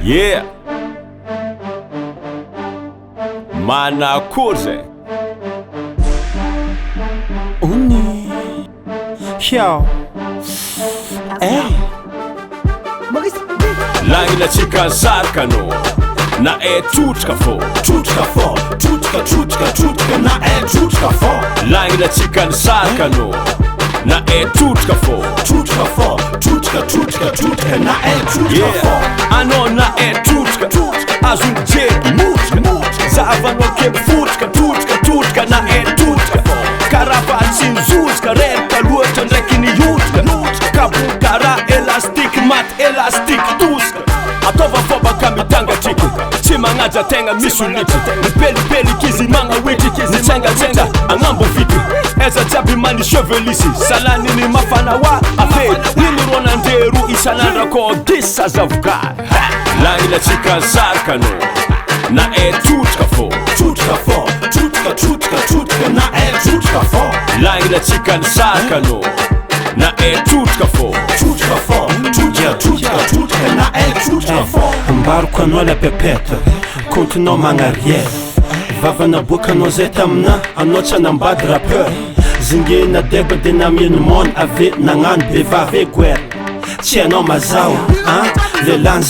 Yeah, manakory zay Ony Hiao Lagnina tsika sarika anao na trotrika fô Trotrika na trotrika fô Lagnina tsika ny sarika anao na trotrika fô Trotrika na trotrika fô anao na trotrika azony jery motrika zavanao kely fotrika na trotrika karaha fatsinjozika reraka loatra ndraiky niotrika kapoka karaha elastike maty elastike tosika ataova fôbaka mitangatriky tsy magnaja tegna misy olity mipelipeliky izy magnawitry mitsengatsenga agnambo vity eza jiaby mani chevelisy salaniny mafana wa afe niny ronandrero isanandra kô disa zavoka lagnina tsika sarika anao na trotrika fô Trotrika na trotrika fô lagnina tsika ny sarika anao na trotrika fô Trotrika na trotrika fô Ambaroko anao la pepeta Kontinao magnarière Vavana boka anao zay tamina Anao tsy anambady rappeur Zingena deba de namieno mona ave nagnano bevave guerre Tsy anao mazao Lelany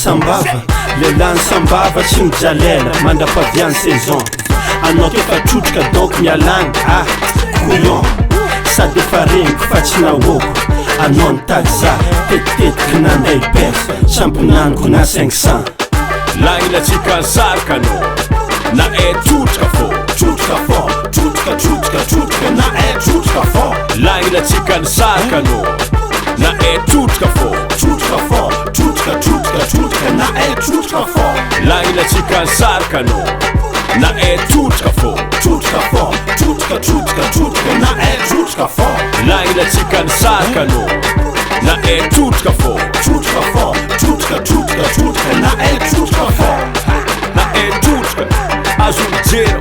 sambava tsy mijalela Mandrapaviany saison Anao kefa trotrika donc mialagny couillon Sady efa regniko fa tsy nahoako Anao nitady za tetitetika nanday pesa Sampinaniko na 500 lagnina tsika sarika anao na trotrika fô Trotrika na trotrika fô lagnina tsika ny sarika anao na trotrika fô Trotrika na trotrika fô lagnina tsika ny sarika anao na trotrika fô Trotrika na trotrika fô lagnina tsika ny sarika anao na trotrika fô Trotrika na trotrika fô na trotrika azony jery